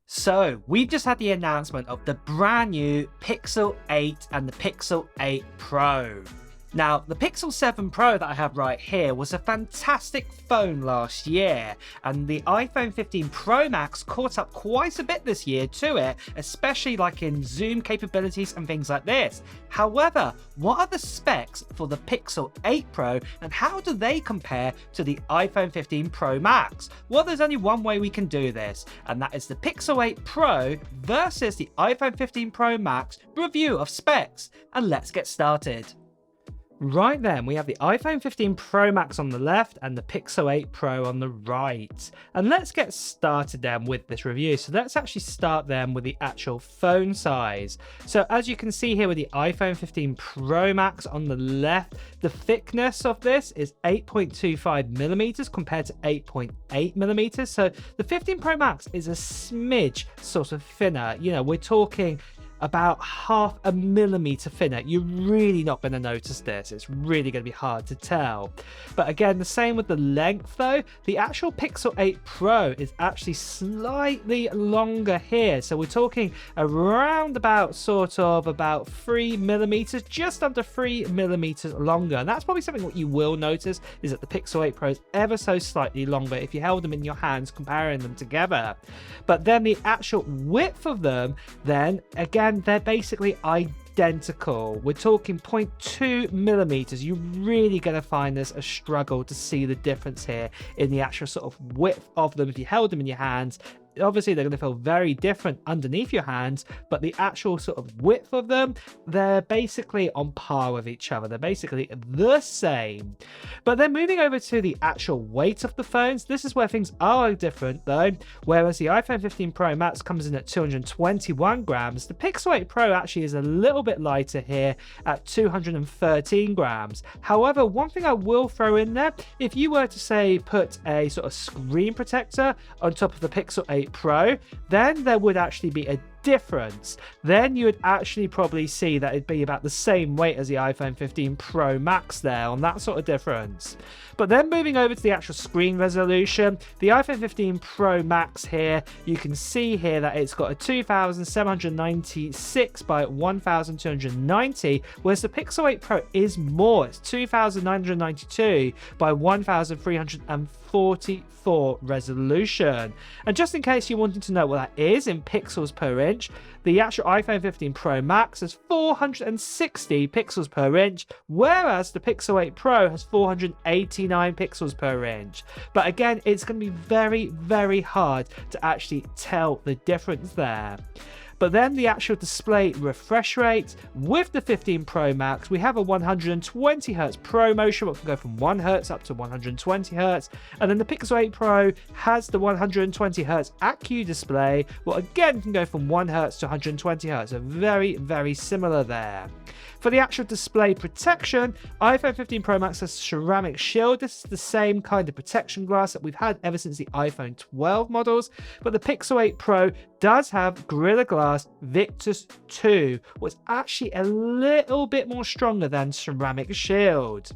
So we've just had the announcement of the brand new Pixel 8 and the Pixel 8 Pro. Now, the Pixel 7 Pro that I have right here was a fantastic phone last year, and the iPhone 15 Pro Max caught up quite a bit this year to it, especially like in zoom capabilities and things like this. However, what are the specs for the Pixel 8 Pro and how do they compare to the iPhone 15 Pro Max? Well, there's only one way we can do this, and that is the Pixel 8 Pro versus the iPhone 15 Pro Max review of specs. And let's get started. Right then, we have the iPhone 15 Pro Max on the left and the Pixel 8 Pro on the right. And let's get started then with this review. So let's actually start then with the actual phone size. So as you can see here with the iPhone 15 Pro Max on the left, the thickness of this is 8.25 millimeters compared to 8.8 millimeters. So the 15 Pro Max is a smidge sort of thinner. You know, we're talking about half a millimeter thinner. You're really not going to notice this. It's really going to be hard to tell. But again, the same with the length though. The actual Pixel 8 Pro is actually slightly longer here. So we're talking around about about 3 millimeters, just under 3 millimeters longer. And that's probably something what you will notice is that the Pixel 8 Pro is ever so slightly longer if you held them in your hands, comparing them together. But then the actual width of them, then again, they're basically identical. We're talking 0.2 millimeters. You're really going to find this a struggle to see the difference here in the actual sort of width of them if you held them in your hands. Obviously, they're going to feel very different underneath your hands, but the actual sort of width of them, they're basically on par with each other. They're basically the same. But then moving over to the actual weight of the phones, this is where things are different though. Whereas the iPhone 15 Pro Max comes in at 221 grams, the Pixel 8 Pro actually is a little bit lighter here at 213 grams. However, one thing I will throw in there, if you were to say put a sort of screen protector on top of the Pixel 8 Pro, then there would actually be a difference. Then you would actually probably see that it'd be about the same weight as the iPhone 15 Pro Max there on that sort of difference. But then moving over to the actual screen resolution, the iPhone 15 Pro Max here, you can see here that it's got a 2796 by 1290, whereas the Pixel 8 Pro is more. It's 2992 by 1344 resolution. And just in case you're wanting to know what that is in pixels per inch, the actual iPhone 15 Pro Max has 460 pixels per inch, whereas the Pixel 8 Pro has 489 pixels per inch. But again, it's going to be very, very hard to actually tell the difference there. But then the actual display refresh rate with the 15 Pro Max, we have a 120 Hz Pro motion, which can go from 1 Hz up to 120 Hz. And then the Pixel 8 Pro has the 120 Hz AQ display, well again can go from 1 Hz to 120 Hz. So very, very similar there. For the actual display protection, iPhone 15 Pro Max has ceramic shield. This is the same kind of protection glass that we've had ever since the iPhone 12 models, but the Pixel 8 Pro does have Gorilla Glass Victus 2, which is actually a little bit more stronger than ceramic shield.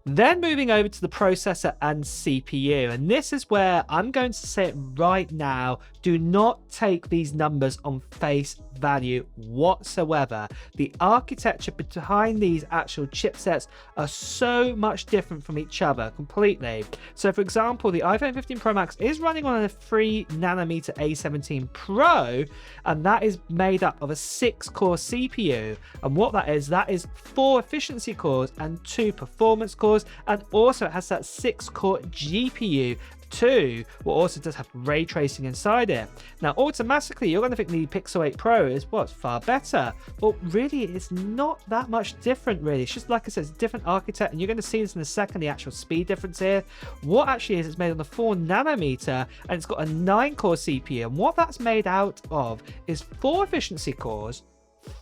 Then moving over to the processor and CPU, and this is where I'm going to say it right now, do not take these numbers on face value whatsoever. The architecture behind these actual chipsets are so much different from each other completely. So for example, the iPhone 15 Pro Max is running on a 3nm A17 Pro, and that is made up of a 6-core CPU. And what that is 4 efficiency cores and 2 performance cores, and also it has that 6-core GPU too, what also does have ray tracing inside it. Now automatically you're going to think the Pixel 8 Pro is what's far better. Well, really it's not that much different really. It's just like I said, it's a different architect, and you're going to see this in a second, the actual speed difference here. What actually is, it's made on the 4nm and it's got a 9-core CPU, and what that's made out of is 4 efficiency cores,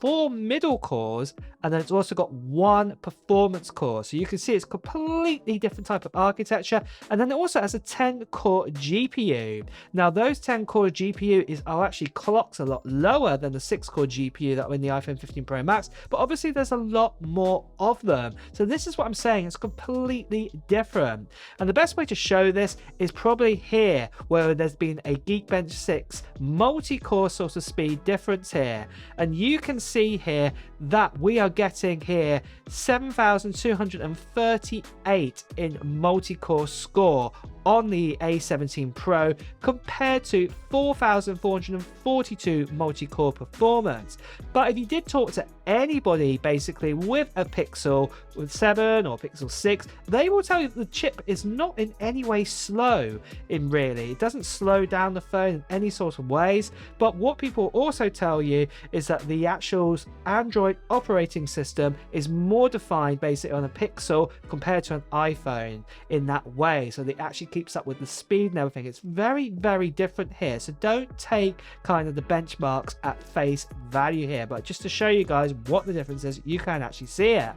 4 middle cores, and then it's also got one performance core. So you can see it's completely different type of architecture, and then it also has a 10-core GPU. Now those 10-core GPU are actually clocked a lot lower than the 6-core GPU that were in the iPhone 15 Pro Max, but obviously there's a lot more of them. So this is what I'm saying, it's completely different. And the best way to show this is probably here, where there's been a Geekbench 6 multi-core sort of speed difference here. And you can see here that we are getting here 7,238 in multi-core score on the A17 Pro compared to 4,442 multi-core performance. But if you did talk to anybody basically with a Pixel with 7 or Pixel 6, they will tell you that the chip is not in any way slow. It doesn't slow down the phone in any sort of ways. But what people also tell you is that the actual Android operating system is more defined basically on a Pixel compared to an iPhone in that way. So they actually keeps up with the speed and everything. It's very, very different here. So don't take kind of the benchmarks at face value here, but just to show you guys what the difference is, you can actually see it.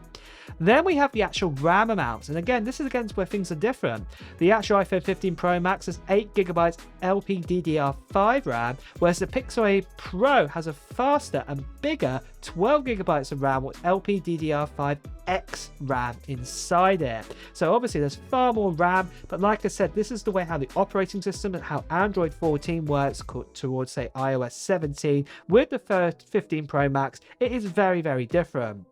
Then we have the actual RAM amounts, and again, this is where things are different. The actual iPhone 15 Pro Max has 8GB LPDDR5 RAM, whereas the Pixel 8 Pro has a faster and bigger 12GB of RAM with LPDDR5X RAM inside it. So obviously there's far more RAM, but like I said, this is the way how the operating system and how Android 14 works towards, say, iOS 17 with the 15 Pro Max. It is very, very different.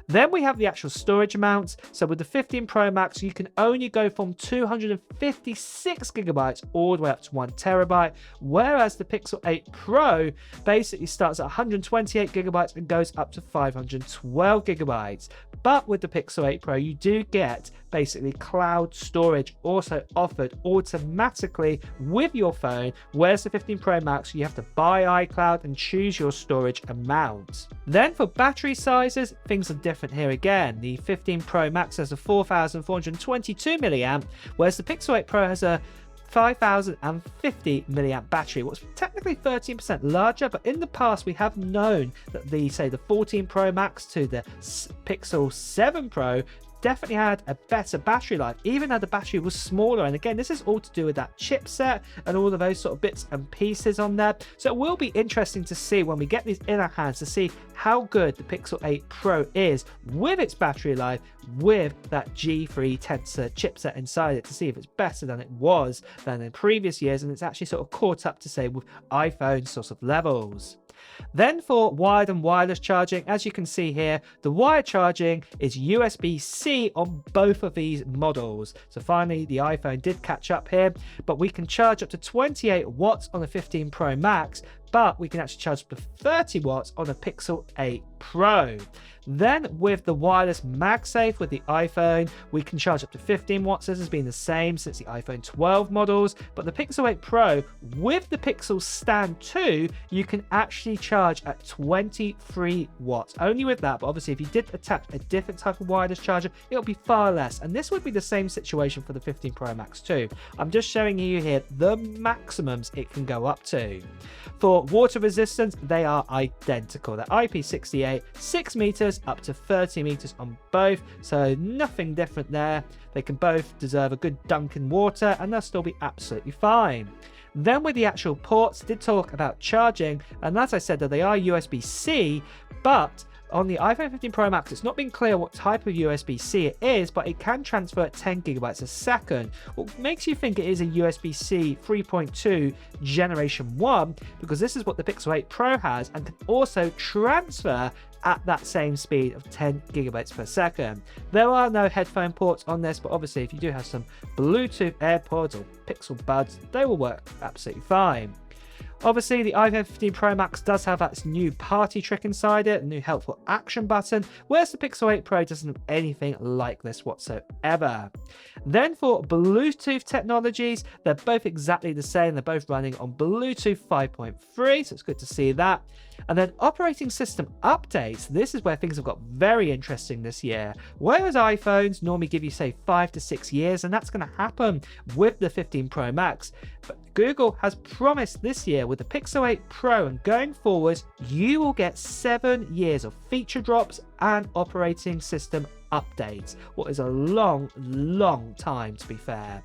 Then we have the actual storage amounts. So with the 15 Pro Max, you can only go from 256GB all the way up to 1TB, whereas the Pixel 8 Pro basically starts at 128GB and goes up to 512GB. But with the Pixel 8 Pro, you do get basically cloud storage also offered automatically with your phone, whereas the 15 Pro Max, you have to buy iCloud and choose your storage amount. Then for battery sizes, things are different here again. The 15 Pro Max has a 4,422 mAh, whereas the Pixel 8 Pro has a 5,050 mAh battery, what's technically 13% larger, but in the past we have known that the 14 Pro Max to the Pixel 7 Pro definitely had a better battery life, even though the battery was smaller. And again, this is all to do with that chipset and all of those sort of bits and pieces on there. So it will be interesting to see when we get these in our hands to see how good the Pixel 8 Pro is with its battery life with that G3 Tensor chipset inside it, to see if it's better than it was than in previous years, and it's actually sort of caught up to say with iPhone sort of levels. Then for wired and wireless charging, as you can see here, the wired charging is USB-C on both of these models. So finally, the iPhone did catch up here, but we can charge up to 28 watts on the 15 Pro Max, but we can actually charge up to 30 watts on a Pixel 8 Pro. Then with the wireless MagSafe with the iPhone, we can charge up to 15 watts. This has been the same since the iPhone 12 models, but the Pixel 8 Pro with the Pixel Stand 2, you can actually charge at 23 watts. Only with that, but obviously if you did attach a different type of wireless charger, it'll be far less. And this would be the same situation for the 15 Pro Max too. I'm just showing you here the maximums it can go up to. For water resistance, they are identical. They're IP68, 6 meters up to 30 meters on both, so nothing different there. They can both deserve a good dunk in water and they'll still be absolutely fine. Then with the actual ports, did talk about charging, and as I said that they are USB-C, but on the iPhone 15 Pro Max, it's not been clear what type of USB-C it is, but it can transfer at 10 gigabytes a second. What makes you think it is a USB-C 3.2 Generation 1, because this is what the Pixel 8 Pro has, and can also transfer at that same speed of 10 gigabytes per second. There are no headphone ports on this, but obviously if you do have some Bluetooth AirPods or Pixel Buds, they will work absolutely fine. Obviously, the iPhone 15 Pro Max does have that new party trick inside it, a new helpful action button, whereas the Pixel 8 Pro doesn't have anything like this whatsoever. Then for Bluetooth technologies, they're both exactly the same. They're both running on Bluetooth 5.3, so it's good to see that. And then operating system updates, this is where things have got very interesting this year. Whereas iPhones normally give you, say, 5 to 6 years, and that's going to happen with the 15 Pro Max. But Google has promised this year with the Pixel 8 Pro and going forward, you will get 7 years of feature drops and operating system updates. What is a long time, to be fair.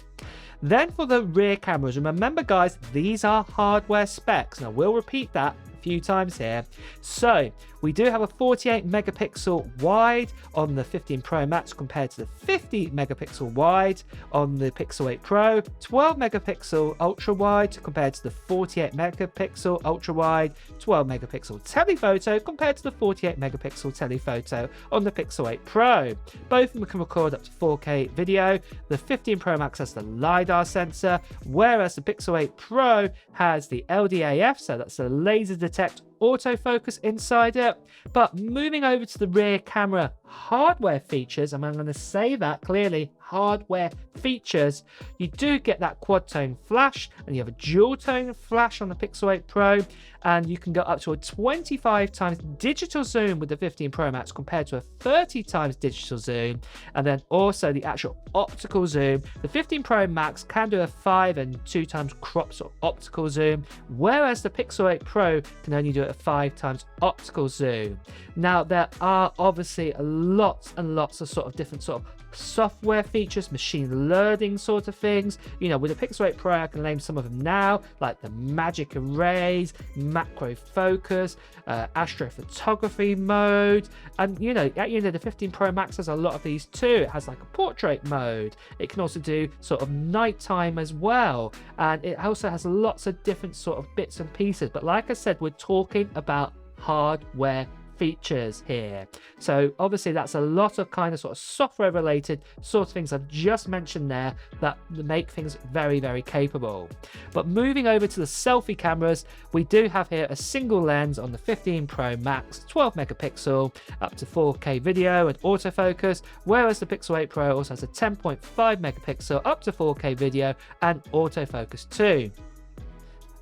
Then for the rear cameras, remember guys, these are hardware specs. Now we'll repeat that few times here. So we do have a 48 megapixel wide on the 15 Pro Max compared to the 50 megapixel wide on the Pixel 8 Pro, 12 megapixel ultra wide compared to the 48 megapixel ultra wide, 12 megapixel telephoto compared to the 48 megapixel telephoto on the Pixel 8 Pro. Both of them can record up to 4K video. The 15 Pro Max has the LiDAR sensor, whereas the Pixel 8 Pro has the LDAF, so that's the laser detect autofocus inside it. But moving over to the rear camera hardware features, and I'm going to say that clearly, hardware features, you do get that quad tone flash, and you have a dual tone flash on the Pixel 8 Pro, and you can go up to a 25 times digital zoom with the 15 Pro Max compared to a 30 times digital zoom. And then also the actual optical zoom, the 15 Pro Max can do a 5 and 2 times crop sort of optical zoom, whereas the Pixel 8 Pro can only do it a 5 times optical zoom. Now there are obviously lots and lots of sort of different sort of software features, machine learning sort of things. You know, with the Pixel 8 Pro, I can name some of them now, like the magic arrays, macro focus, astrophotography mode, and you know, the 15 Pro Max has a lot of these too. It has like a portrait mode. It can also do sort of nighttime as well, and it also has lots of different sort of bits and pieces. But like I said, we're talking about hardware features here. So obviously that's a lot of kind of sort of software related sort of things I've just mentioned there that make things very capable. But moving over to the selfie cameras, we do have here a single lens on the 15 Pro Max, 12 megapixel, up to 4K video and autofocus, whereas the Pixel 8 Pro also has a 10.5 megapixel up to 4K video and autofocus too.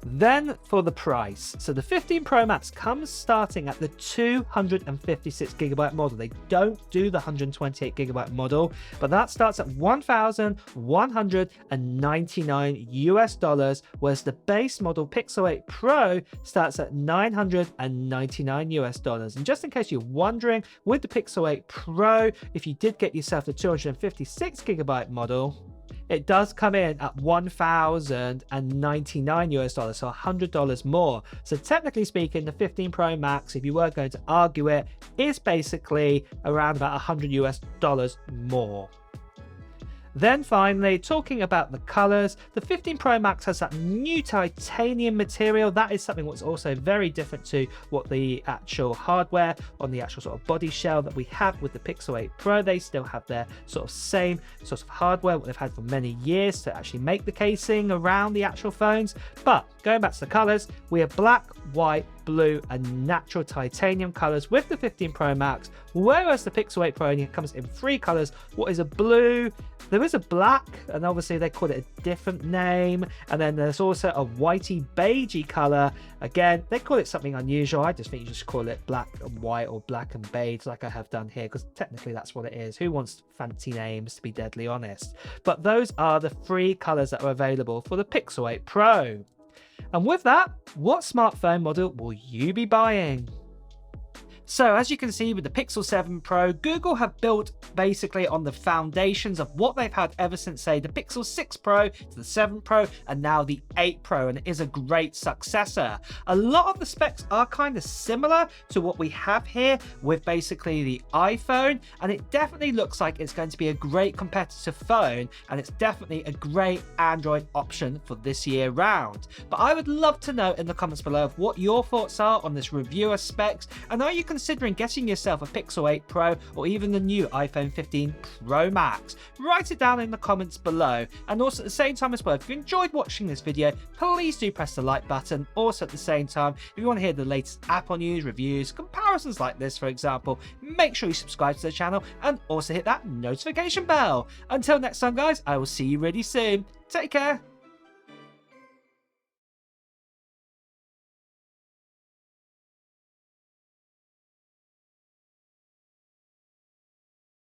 Then for the price, so the 15 Pro Max comes starting at the 256GB model. They don't do the 128GB model, but that starts at $1,199 whereas the base model Pixel 8 Pro starts at $999. And just in case you're wondering, with the Pixel 8 Pro, if you did get yourself the 256GB model, it does come in at $1,099, so $100 more. So technically speaking, the 15 Pro Max, if you were going to argue it, is basically around about $100 more. Then finally, talking about the colors, the 15 Pro Max has that new titanium material. That is something that's also very different to what the actual hardware on the actual sort of body shell that we have with the Pixel 8 Pro. They still have their sort of same sort of hardware, what they've had for many years to actually make the casing around the actual phones. But going back to the colors, we have black, white, blue and natural titanium colors with the 15 Pro Max, whereas the Pixel 8 Pro only comes in 3 colors. What is a blue? There is a black, and obviously they call it a different name, and then there's also a whitey beigey color. Again, they call it something unusual. I just think you just call it black and white or black and beige like I have done here, because technically that's what it is. Who wants fancy names, to be deadly honest? But those are the 3 colors that are available for the Pixel 8 Pro. And with that, what smartphone model will you be buying? So as you can see with the Pixel 7 Pro, Google have built basically on the foundations of what they've had ever since, say, the Pixel 6 Pro to the 7 Pro and now the 8 Pro, and it is a great successor. A lot of the specs are kind of similar to what we have here with basically the iPhone, and it definitely looks like it's going to be a great competitive phone, and it's definitely a great Android option for this year round. But I would love to know in the comments below of what your thoughts are on this review of specs, and are you considering getting yourself a Pixel 8 Pro or even the new iPhone 15 Pro Max? Write it down in the comments below. And also at the same time as well, if you enjoyed watching this video, please do press the like button. Also at the same time, if you want to hear the latest Apple news, reviews, comparisons like this for example, make sure you subscribe to the channel and also hit that notification bell. Until next time guys, I will see you really soon. Take care.